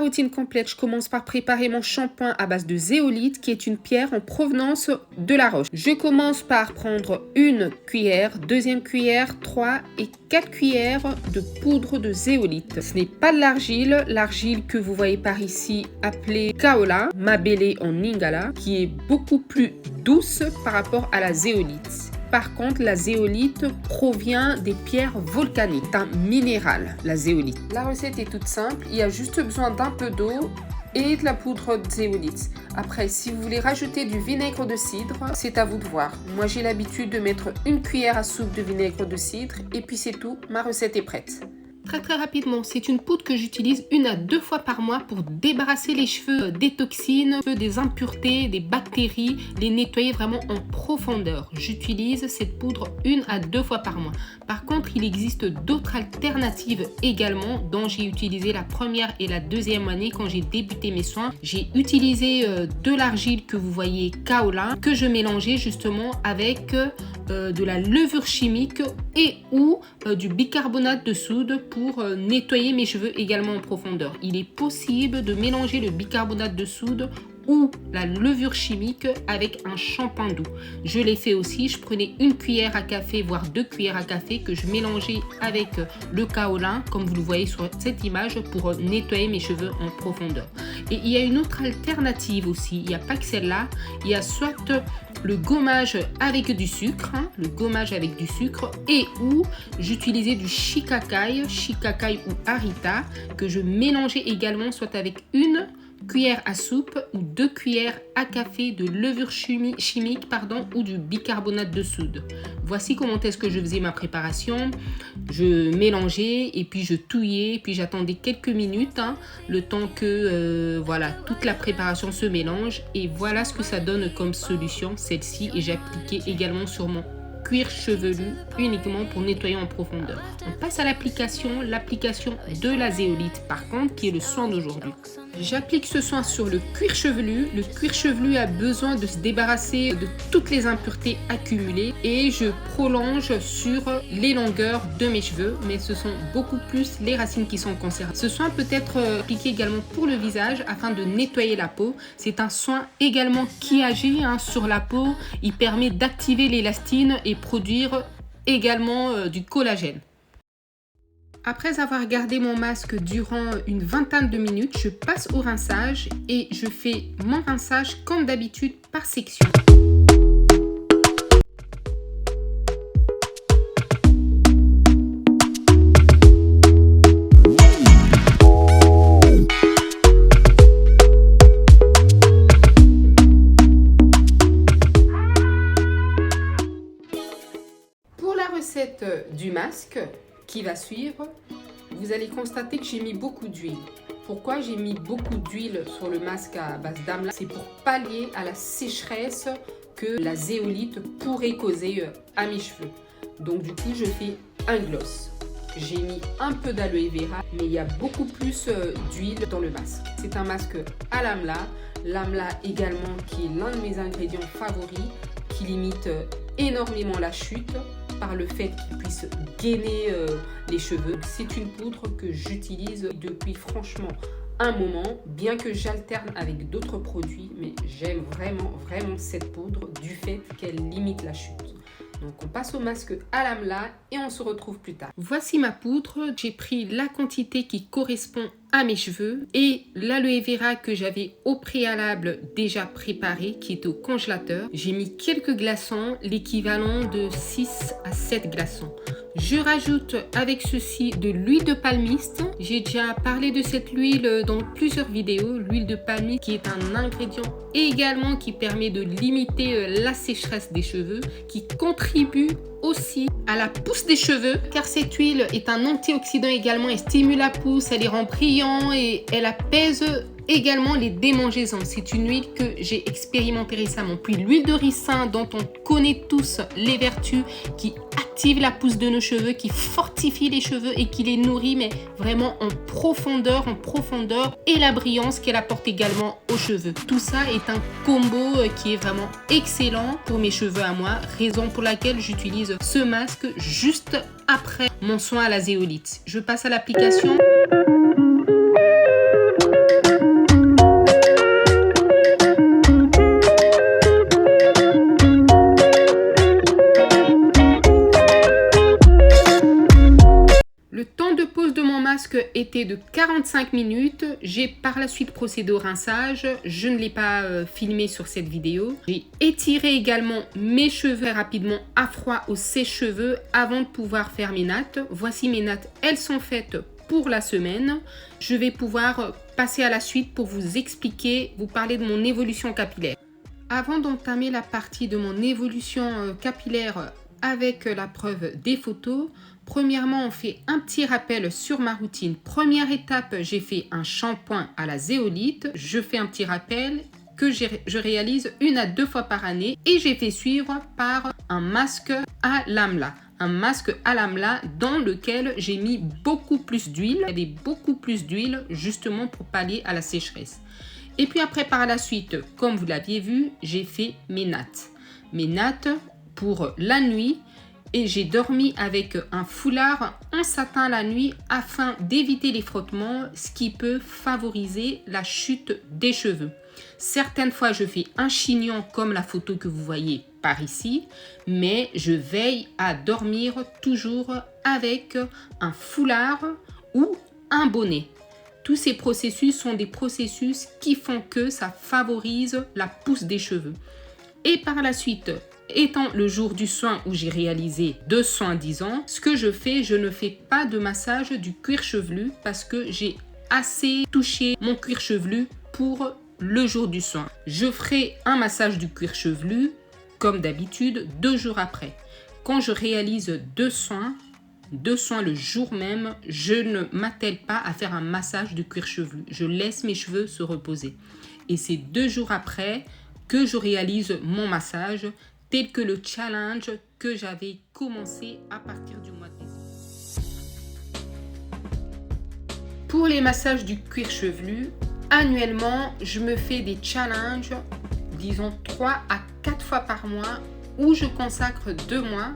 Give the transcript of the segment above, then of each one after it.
routine complète, je commence par préparer mon shampoing à base de zéolite, qui est une pierre en provenance de la roche. Je commence par prendre une cuillère, deuxième cuillère, 3 et 4 cuillères de poudre de zéolite. Ce n'est pas de l'argile, l'argile que vous voyez par ici appelée kaolin, mabélé en lingala, qui est beaucoup plus douce par rapport à la zéolite. Par contre, la zéolite provient des pierres volcaniques. C'est un minéral, la zéolite. La recette est toute simple. Il y a juste besoin d'un peu d'eau et de la poudre de zéolite. Après, si vous voulez rajouter du vinaigre de cidre, c'est à vous de voir. Moi, j'ai l'habitude de mettre une cuillère à soupe de vinaigre de cidre et puis c'est tout. Ma recette est prête. Très rapidement, c'est une poudre que j'utilise 1 à 2 fois par mois pour débarrasser les cheveux des toxines, des impuretés, des bactéries, les nettoyer vraiment en profondeur. J'utilise cette poudre 1 à 2 fois par mois. Par contre, il existe d'autres alternatives également dont j'ai utilisé la première et la deuxième année quand j'ai débuté mes soins. J'ai utilisé de l'argile que vous voyez kaolin que je mélangeais justement avec de la levure chimique et ou du bicarbonate de soude pour nettoyer mes cheveux également en profondeur. Il est possible de mélanger le bicarbonate de soude ou la levure chimique avec un shampoing doux. Je l'ai fait aussi, je prenais une cuillère à café, voire 2 cuillères à café que je mélangeais avec le kaolin, comme vous le voyez sur cette image, pour nettoyer mes cheveux en profondeur. Et il y a une autre alternative aussi, il n'y a pas que celle-là, il y a soit le gommage avec du sucre, et ou j'utilisais du shikakai ou harita que je mélangeais également soit avec une cuillère à soupe ou 2 cuillères à café de levure chimique ou du bicarbonate de soude. Voici comment est-ce que je faisais ma préparation. Je mélangeais et puis je touillais, puis j'attendais quelques minutes, le temps que toute la préparation se mélange, et voilà ce que ça donne comme solution, celle-ci, et j'appliquais également sur mon cuir chevelu uniquement pour nettoyer en profondeur. On passe à l'application de la zéolite par contre, qui est le soin d'aujourd'hui. J'applique ce soin sur le cuir chevelu. Le cuir chevelu a besoin de se débarrasser de toutes les impuretés accumulées et je prolonge sur les longueurs de mes cheveux, mais ce sont beaucoup plus les racines qui sont concernées. Ce soin peut être appliqué également pour le visage afin de nettoyer la peau. C'est un soin également qui agit sur la peau. Il permet d'activer l'élastine et produire également du collagène. Après avoir gardé mon masque durant une vingtaine de minutes, je passe au rinçage et je fais mon rinçage comme d'habitude par section. Pour la recette du masque qui va suivre, vous allez constater que j'ai mis beaucoup d'huile. Pourquoi j'ai mis beaucoup d'huile sur le masque à base d'amla? C'est pour pallier à la sécheresse que la zéolite pourrait causer à mes cheveux. Donc du coup, je fais un gloss. J'ai mis un peu d'aloe vera, mais il y a beaucoup plus d'huile dans le masque. C'est un masque à l'amla. L'amla également, qui est l'un de mes ingrédients favoris, qui limite énormément la chute par le fait qu'il puisse gainer les cheveux. C'est une poudre que j'utilise depuis franchement un moment, bien que j'alterne avec d'autres produits, mais j'aime vraiment cette poudre du fait qu'elle limite la chute. Donc on passe au masque à l'amla et on se retrouve plus tard. Voici ma poudre, j'ai pris la quantité qui correspond à mes cheveux et l'aloe vera que j'avais au préalable déjà préparé, qui est au congélateur. J'ai mis quelques glaçons, l'équivalent de 6 à 7 glaçons. Je rajoute avec ceci de l'huile de palmiste. J'ai déjà parlé de cette huile dans plusieurs vidéos. L'huile de palmiste qui est un ingrédient également qui permet de limiter la sécheresse des cheveux, qui contribue aussi à la pousse des cheveux, car cette huile est un antioxydant également et stimule la pousse, elle les rend brillants et elle apaise également les démangeaisons. C'est une huile que j'ai expérimentée récemment. Puis l'huile de ricin dont on connaît tous les vertus, qui active la pousse de nos cheveux, qui fortifie les cheveux et qui les nourrit, mais vraiment en profondeur, et la brillance qu'elle apporte également aux cheveux. Tout ça est un combo qui est vraiment excellent pour mes cheveux à moi, raison pour laquelle j'utilise ce masque juste après mon soin à la zéolite. Je passe à l'application. Le temps de pose de mon masque était de 45 minutes. J'ai par la suite procédé au rinçage. Je ne l'ai pas filmé sur cette vidéo. J'ai étiré également mes cheveux rapidement à froid au sèche-cheveux avant de pouvoir faire mes nattes. Voici mes nattes, elles sont faites pour la semaine. Je vais pouvoir passer à la suite pour vous expliquer, vous parler de mon évolution capillaire. Avant d'entamer la partie de mon évolution capillaire avec la preuve des photos, premièrement, on fait un petit rappel sur ma routine. Première étape, j'ai fait un shampoing à la zéolite. Je fais un petit rappel que je réalise 1 à 2 fois par année et j'ai fait suivre par un masque à l'amla. Un masque à l'amla dans lequel j'ai mis beaucoup plus d'huile. Il y avait beaucoup plus d'huile justement pour pallier à la sécheresse. Et puis après, par la suite, comme vous l'aviez vu, j'ai fait mes nattes. Mes nattes pour la nuit. Et j'ai dormi avec un foulard en satin la nuit afin d'éviter les frottements, ce qui peut favoriser la chute des cheveux. Certaines fois, je fais un chignon comme la photo que vous voyez par ici, mais je veille à dormir toujours avec un foulard ou un bonnet. Tous ces processus sont des processus qui font que ça favorise la pousse des cheveux. Et par la suite, étant le jour du soin où j'ai réalisé 2 soins 10 ans, ce que je fais, je ne fais pas de massage du cuir chevelu parce que j'ai assez touché mon cuir chevelu pour le jour du soin. Je ferai un massage du cuir chevelu comme d'habitude 2 jours après. Quand je réalise 2 soins le jour même, je ne m'attelle pas à faire un massage du cuir chevelu. Je laisse mes cheveux se reposer. Et c'est 2 jours après que je réalise mon massage tel que le challenge que j'avais commencé à partir du mois de décembre. Pour les massages du cuir chevelu, annuellement, je me fais des challenges, disons 3 à 4 fois par mois, où je consacre 2 mois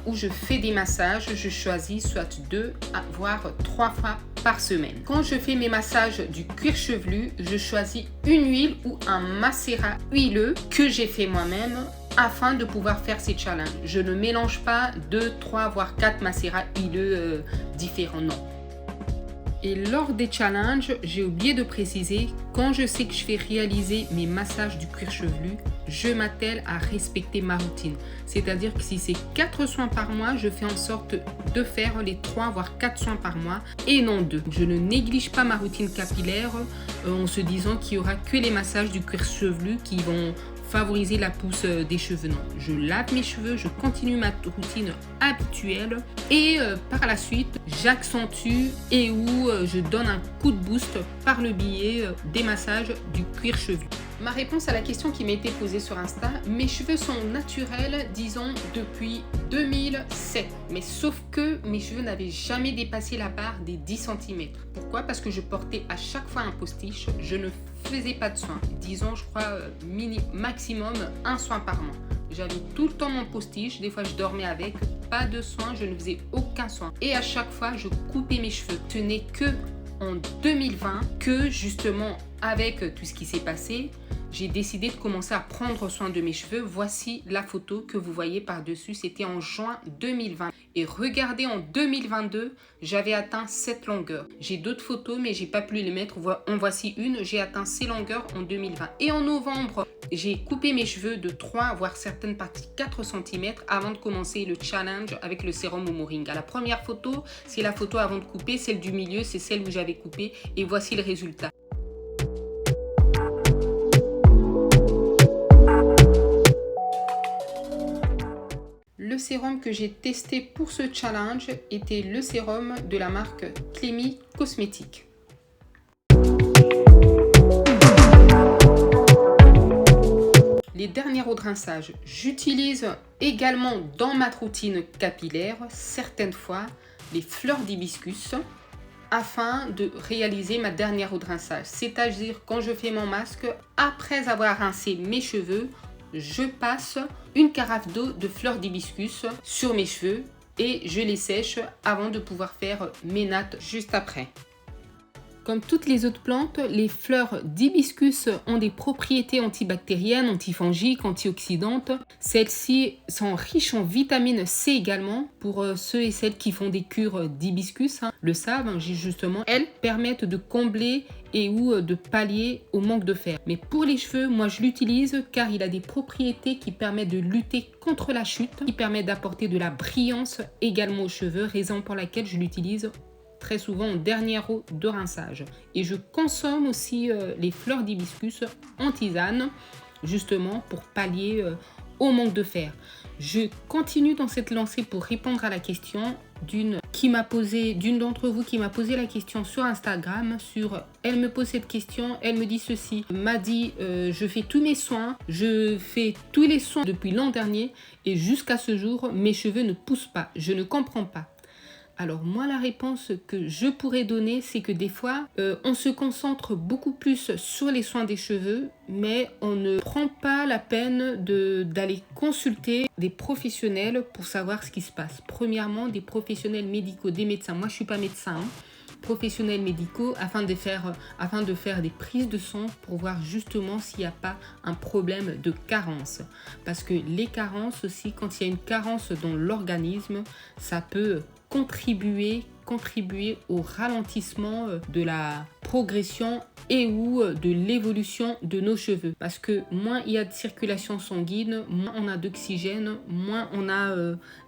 où je fais des massages. Je choisis soit 2 voire 3 fois par semaine. Quand je fais mes massages du cuir chevelu, je choisis une huile ou un macérat huileux que j'ai fait moi-même afin de pouvoir faire ces challenges. Je ne mélange pas 2, 3 voire 4 macérats huileux différents, non. Et lors des challenges, j'ai oublié de préciser, quand je sais que je fais réaliser mes massages du cuir chevelu, je m'attelle à respecter ma routine. C'est-à-dire que si c'est 4 soins par mois, je fais en sorte de faire les 3 voire 4 soins par mois et non 2. Je ne néglige pas ma routine capillaire en se disant qu'il n'y aura que les massages du cuir chevelu qui vont favoriser la pousse des cheveux. Non, je lave mes cheveux, je continue ma routine habituelle et par la suite j'accentue et où je donne un coup de boost par le biais des massages du cuir chevelu. Ma réponse à la question qui m'a été posée sur Insta, mes cheveux sont naturels, disons, depuis 2007. Mais sauf que mes cheveux n'avaient jamais dépassé la barre des 10 cm. Pourquoi? Parce que je portais à chaque fois un postiche, je ne faisais pas de soins. Disons, je crois, maximum 1 soin par mois. J'avais tout le temps mon postiche, des fois je dormais avec, pas de soins, je ne faisais aucun soin. Et à chaque fois, je coupais mes cheveux. Ce n'est que en 2020 que justement, avec tout ce qui s'est passé, j'ai décidé de commencer à prendre soin de mes cheveux. Voici la photo que vous voyez par-dessus. C'était en juin 2020. Et regardez, en 2022, j'avais atteint cette longueur. J'ai d'autres photos, mais j'ai pas pu les mettre. En voici une. J'ai atteint ces longueurs en 2020. Et en novembre, j'ai coupé mes cheveux de 3, voire certaines parties 4 cm avant de commencer le challenge avec le sérum au moringa. La première photo, c'est la photo avant de couper. Celle du milieu, c'est celle où j'avais coupé. Et voici le résultat. Le sérum que j'ai testé pour ce challenge était le sérum de la marque Clémy Cosmétiques. Les dernières eaux de rinçage, j'utilise également dans ma routine capillaire certaines fois les fleurs d'hibiscus afin de réaliser ma dernière eau de rinçage. C'est-à-dire quand je fais mon masque, après avoir rincé mes cheveux, je passe une carafe d'eau de fleurs d'hibiscus sur mes cheveux et je les sèche avant de pouvoir faire mes nattes juste après. Comme toutes les autres plantes, les fleurs d'hibiscus ont des propriétés antibactériennes, antifongiques, antioxydantes. Celles-ci sont riches en vitamine C également. Pour ceux et celles qui font des cures d'hibiscus, le savent, justement, elles permettent de combler et ou de pallier au manque de fer. Mais pour les cheveux, moi je l'utilise car il a des propriétés qui permettent de lutter contre la chute, qui permettent d'apporter de la brillance également aux cheveux, raison pour laquelle je l'utilise très souvent en dernière eau de rinçage. Et je consomme aussi les fleurs d'hibiscus en tisane, justement pour pallier au manque de fer. Je continue dans cette lancée pour répondre à la question d'une d'entre vous qui m'a posé la question sur Instagram. Elle me pose cette question, elle me dit ceci, m'a dit je fais tous mes soins, je fais tous les soins depuis l'an dernier et jusqu'à ce jour mes cheveux ne poussent pas, je ne comprends pas. Alors moi la réponse que je pourrais donner, c'est que des fois on se concentre beaucoup plus sur les soins des cheveux, mais on ne prend pas la peine d'aller consulter des professionnels pour savoir ce qui se passe. Premièrement, des professionnels médicaux, des médecins. Moi je suis pas médecin, professionnels médicaux afin de faire des prises de sang pour voir justement s'il n'y a pas un problème de carence. Parce que les carences aussi, quand il y a une carence dans l'organisme, ça peut contribuer au ralentissement de la progression et ou de l'évolution de nos cheveux. Parce que moins il y a de circulation sanguine, moins on a d'oxygène, moins on a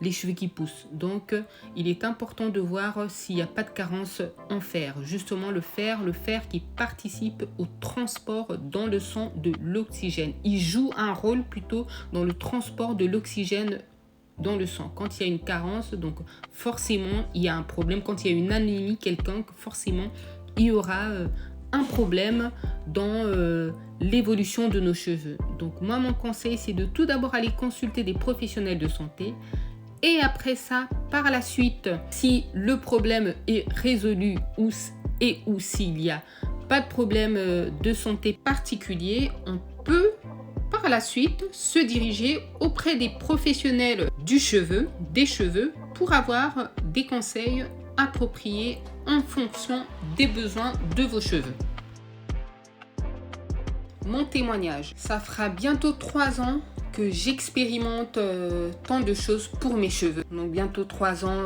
les cheveux qui poussent. Donc il est important de voir s'il n'y a pas de carence en fer. Justement le fer qui participe au transport dans le sang de l'oxygène. Il joue un rôle plutôt dans le transport de l'oxygène dans le sang. Quand il y a une carence, donc forcément il y a un problème. Quand il y a une anémie quelconque, forcément il y aura un problème dans l'évolution de nos cheveux. Donc moi mon conseil c'est de tout d'abord aller consulter des professionnels de santé et après ça, par la suite, si le problème est résolu ou s'il n'y a pas de problème de santé particulier, on peut par la suite se diriger auprès des professionnels des cheveux pour avoir des conseils appropriés en fonction des besoins de vos cheveux. Mon témoignage, ça fera bientôt 3 ans que j'expérimente tant de choses pour mes cheveux. Donc bientôt 3 ans,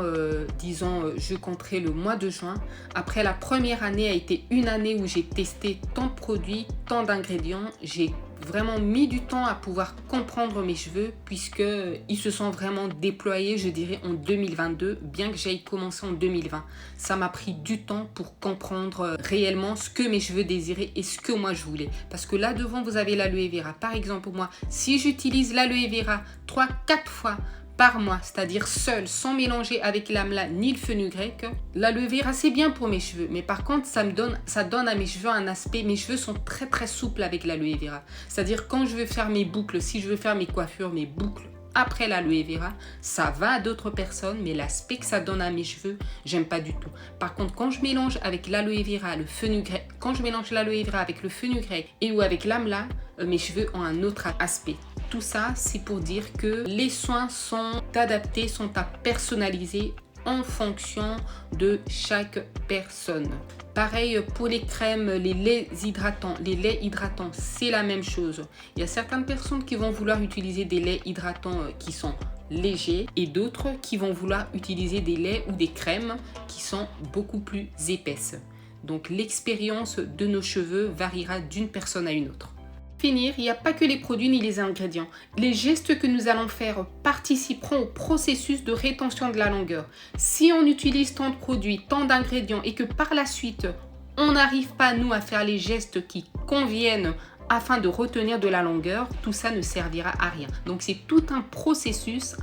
disons, je compterai le mois de juin. Après la première année a été une année où j'ai testé tant de produits, tant d'ingrédients. J'ai vraiment mis du temps à pouvoir comprendre mes cheveux puisqu'ils se sont vraiment déployés, je dirais, en 2022, bien que j'aille commencer en 2020. Ça m'a pris du temps pour comprendre réellement ce que mes cheveux désiraient et ce que moi je voulais. Parce que là devant, vous avez l'aloe vera. Par exemple, pour moi, si j'utilise l'aloe vera 3-4 fois par mois, c'est-à-dire seul, sans mélanger avec l'amla ni le fenugrec, l'aloe vera c'est bien pour mes cheveux, mais par contre ça donne à mes cheveux un aspect, mes cheveux sont très très souples avec l'aloe vera, c'est-à-dire quand je veux faire mes boucles, si je veux faire mes coiffures, mes boucles après l'aloe vera, ça va à d'autres personnes, mais l'aspect que ça donne à mes cheveux, j'aime pas du tout. Par contre, quand je mélange avec l'aloe vera, le fenugrec, quand je mélange l'aloe vera avec le fenugrec et ou avec l'amla, mes cheveux ont un autre aspect. Tout ça, c'est pour dire que les soins sont adaptés, sont à personnaliser en fonction de chaque personne. Pareil pour les crèmes, les laits hydratants. Les laits hydratants, c'est la même chose. Il y a certaines personnes qui vont vouloir utiliser des laits hydratants qui sont légers et d'autres qui vont vouloir utiliser des laits ou des crèmes qui sont beaucoup plus épaisses. Donc l'expérience de nos cheveux variera d'une personne à une autre. Finir, il n'y a pas que les produits ni les ingrédients. Les gestes que nous allons faire participeront au processus de rétention de la longueur. Si on utilise tant de produits, tant d'ingrédients et que par la suite, on n'arrive pas nous à faire les gestes qui conviennent afin de retenir de la longueur, tout ça ne servira à rien. Donc c'est tout un processus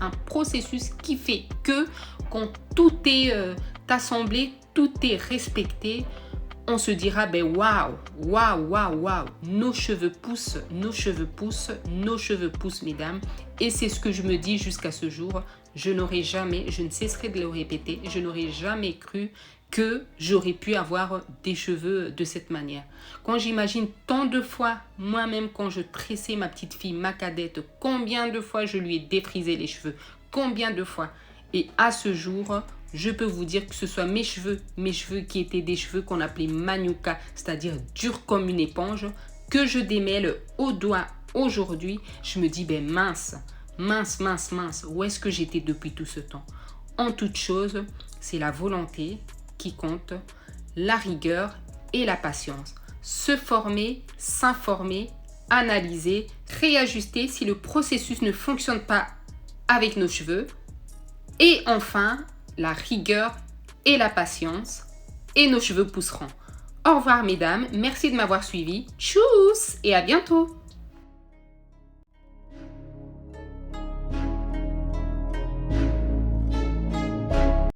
qui fait que quand tout est assemblé, tout est respecté, on se dira, ben waouh, nos cheveux poussent, mesdames. Et c'est ce que je me dis jusqu'à ce jour. Je ne cesserai de le répéter, je n'aurais jamais cru que j'aurais pu avoir des cheveux de cette manière. Quand j'imagine tant de fois, moi-même quand je tressais ma petite fille, ma cadette, combien de fois je lui ai défrisé les cheveux, combien de fois. Et à ce jour, je peux vous dire que ce soit mes cheveux qui étaient des cheveux qu'on appelait manuka, c'est-à-dire durs comme une éponge, que je démêle au doigt aujourd'hui, je me dis, ben mince, où est-ce que j'étais depuis tout ce temps? En toute chose, c'est la volonté qui compte, la rigueur et la patience. Se former, s'informer, analyser, réajuster si le processus ne fonctionne pas avec nos cheveux. Et enfin, la rigueur et la patience, et nos cheveux pousseront. Au revoir mesdames, merci de m'avoir suivi. Tchuss et à bientôt.